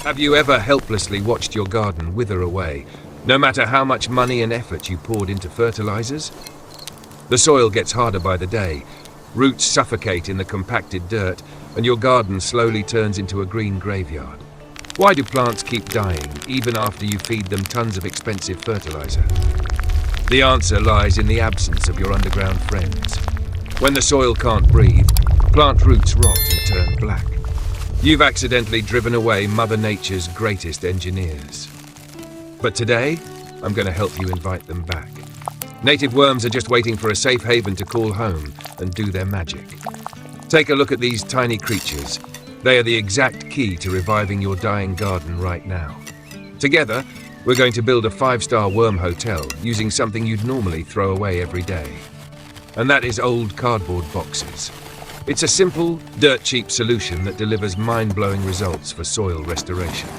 Have you ever helplessly watched your garden wither away, no matter how much money and effort you poured into fertilizers? The soil gets harder by the day, roots suffocate in the compacted dirt, and your garden slowly turns into a green graveyard. Why do plants keep dying, even after you feed them tons of expensive fertilizer? The answer lies in the absence of your underground friends. When the soil can't breathe, plant roots rot and turn black. You've accidentally driven away Mother Nature's greatest engineers. But today, I'm going to help you invite them back. Native worms are just waiting for a safe haven to call home and do their magic. Take a look at these tiny creatures. They are the exact key to reviving your dying garden right now. Together, we're going to build a 5-star worm hotel using something you'd normally throw away every day. And that is old cardboard boxes. It's a simple, dirt-cheap solution that delivers mind-blowing results for soil restoration.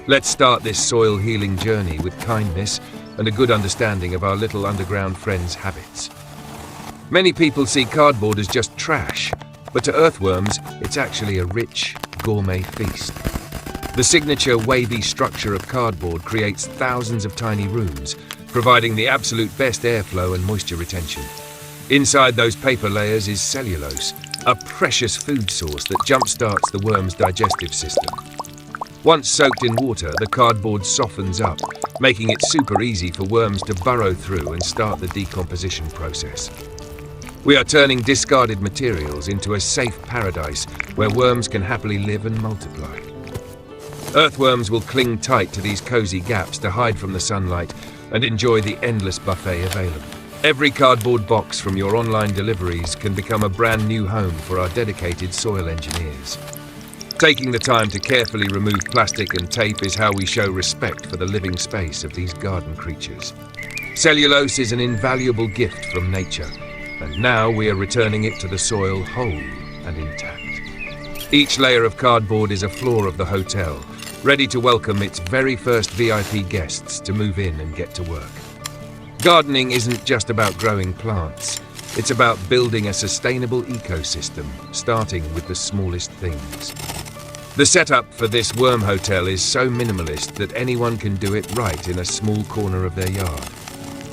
Let's start this soil healing journey with kindness and a good understanding of our little underground friends' habits. Many people see cardboard as just trash, but to earthworms, it's actually a rich, gourmet feast. The signature wavy structure of cardboard creates thousands of tiny rooms, providing the absolute best airflow and moisture retention. Inside those paper layers is cellulose, a precious food source that jump-starts the worm's digestive system. Once soaked in water, the cardboard softens up, making it super easy for worms to burrow through and start the decomposition process. We are turning discarded materials into a safe paradise where worms can happily live and multiply. Earthworms will cling tight to these cozy gaps to hide from the sunlight and enjoy the endless buffet available. Every cardboard box from your online deliveries can become a brand new home for our dedicated soil engineers. Taking the time to carefully remove plastic and tape is how we show respect for the living space of these garden creatures. Cellulose is an invaluable gift from nature, and now we are returning it to the soil whole and intact. Each layer of cardboard is a floor of the hotel, ready to welcome its very first VIP guests to move in and get to work. Gardening isn't just about growing plants. It's about building a sustainable ecosystem, starting with the smallest things. The setup for this worm hotel is so minimalist that anyone can do it right in a small corner of their yard.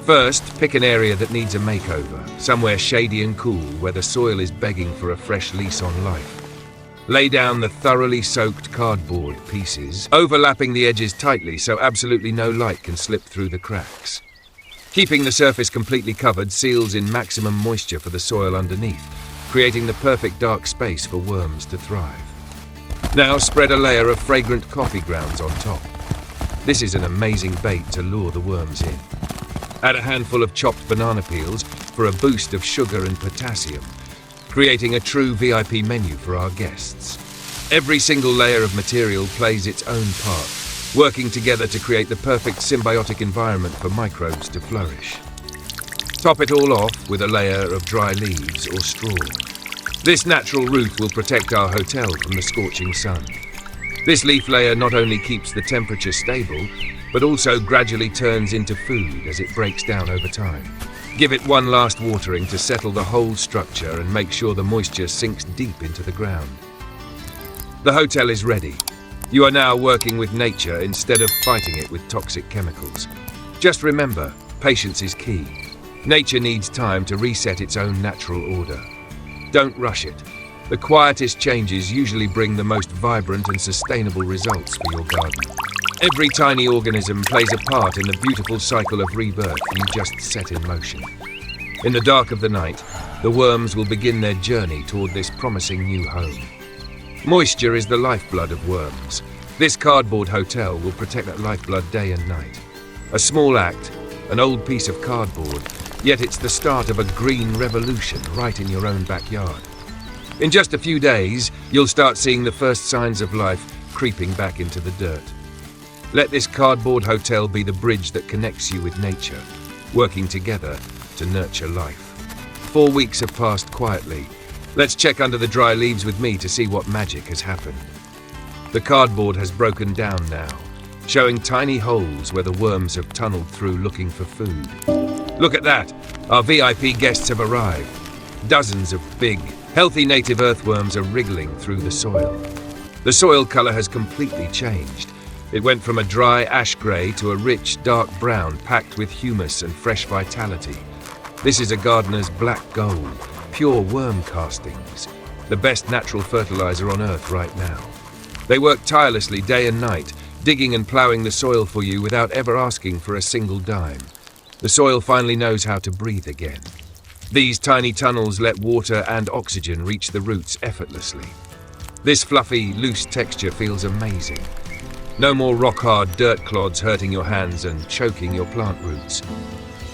First, pick an area that needs a makeover, somewhere shady and cool where the soil is begging for a fresh lease on life. Lay down the thoroughly soaked cardboard pieces, overlapping the edges tightly so absolutely no light can slip through the cracks. Keeping the surface completely covered seals in maximum moisture for the soil underneath, creating the perfect dark space for worms to thrive. Now spread a layer of fragrant coffee grounds on top. This is an amazing bait to lure the worms in. Add a handful of chopped banana peels for a boost of sugar and potassium, creating a true VIP menu for our guests. Every single layer of material plays its own part, working together to create the perfect symbiotic environment for microbes to flourish. Top it all off with a layer of dry leaves or straw. This natural roof will protect our hotel from the scorching sun. This leaf layer not only keeps the temperature stable, but also gradually turns into food as it breaks down over time. Give it one last watering to settle the whole structure and make sure the moisture sinks deep into the ground. The hotel is ready. You are now working with nature instead of fighting it with toxic chemicals. Just remember, patience is key. Nature needs time to reset its own natural order. Don't rush it. The quietest changes usually bring the most vibrant and sustainable results for your garden. Every tiny organism plays a part in the beautiful cycle of rebirth you just set in motion. In the dark of the night, the worms will begin their journey toward this promising new home. Moisture is the lifeblood of worms. This cardboard hotel will protect that lifeblood day and night. A small act, an old piece of cardboard, yet it's the start of a green revolution right in your own backyard. In just a few days, you'll start seeing the first signs of life creeping back into the dirt. Let this cardboard hotel be the bridge that connects you with nature, working together to nurture life. 4 weeks have passed quietly. Let's check under the dry leaves with me to see what magic has happened. The cardboard has broken down now, showing tiny holes where the worms have tunneled through looking for food. Look at that! Our VIP guests have arrived. Dozens of big, healthy native earthworms are wriggling through the soil. The soil color has completely changed. It went from a dry ash gray to a rich, dark brown packed with humus and fresh vitality. This is a gardener's black gold, pure worm castings, the best natural fertilizer on Earth right now. They work tirelessly day and night, digging and plowing the soil for you without ever asking for a single dime. The soil finally knows how to breathe again. These tiny tunnels let water and oxygen reach the roots effortlessly. This fluffy, loose texture feels amazing. No more rock-hard dirt clods hurting your hands and choking your plant roots.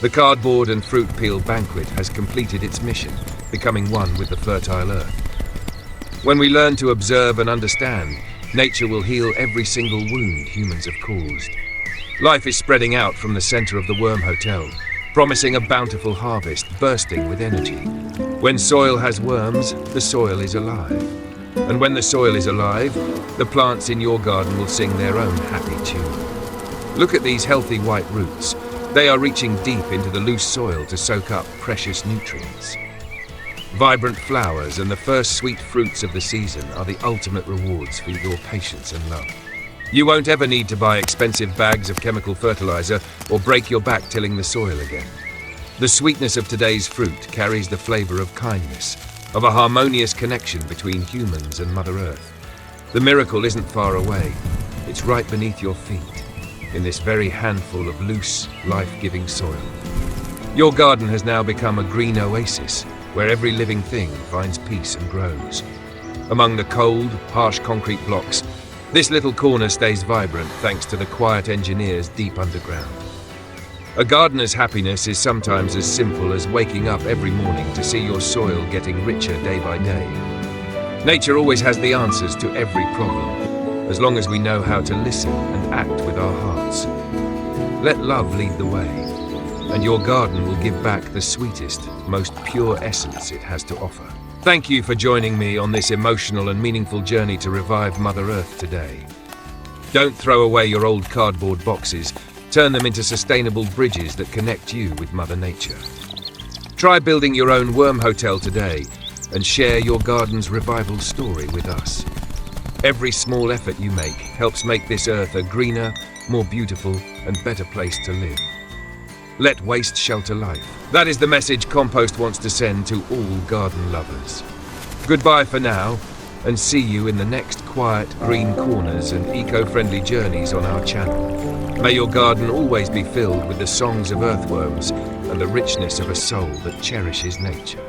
The cardboard and fruit peel banquet has completed its mission, becoming one with the fertile earth. When we learn to observe and understand, nature will heal every single wound humans have caused. Life is spreading out from the center of the Worm Hotel, promising a bountiful harvest, bursting with energy. When soil has worms, the soil is alive. And when the soil is alive, the plants in your garden will sing their own happy tune. Look at these healthy white roots. They are reaching deep into the loose soil to soak up precious nutrients. Vibrant flowers and the first sweet fruits of the season are the ultimate rewards for your patience and love. You won't ever need to buy expensive bags of chemical fertilizer or break your back tilling the soil again. The sweetness of today's fruit carries the flavor of kindness, of a harmonious connection between humans and Mother Earth. The miracle isn't far away. It's right beneath your feet, in this very handful of loose, life-giving soil. Your garden has now become a green oasis, where every living thing finds peace and grows. Among the cold, harsh concrete blocks, this little corner stays vibrant thanks to the quiet engineers deep underground. A gardener's happiness is sometimes as simple as waking up every morning to see your soil getting richer day by day. Nature always has the answers to every problem, as long as we know how to listen and act with our hearts. Let love lead the way, and your garden will give back the sweetest, most pure essence it has to offer. Thank you for joining me on this emotional and meaningful journey to revive Mother Earth today. Don't throw away your old cardboard boxes. Turn them into sustainable bridges that connect you with Mother Nature. Try building your own worm hotel today and share your garden's revival story with us. Every small effort you make helps make this earth a greener, more beautiful, and better place to live. Let waste shelter life. That is the message Compost wants to send to all garden lovers. Goodbye for now, and see you in the next quiet green corners and eco-friendly journeys on our channel. May your garden always be filled with the songs of earthworms and the richness of a soul that cherishes nature.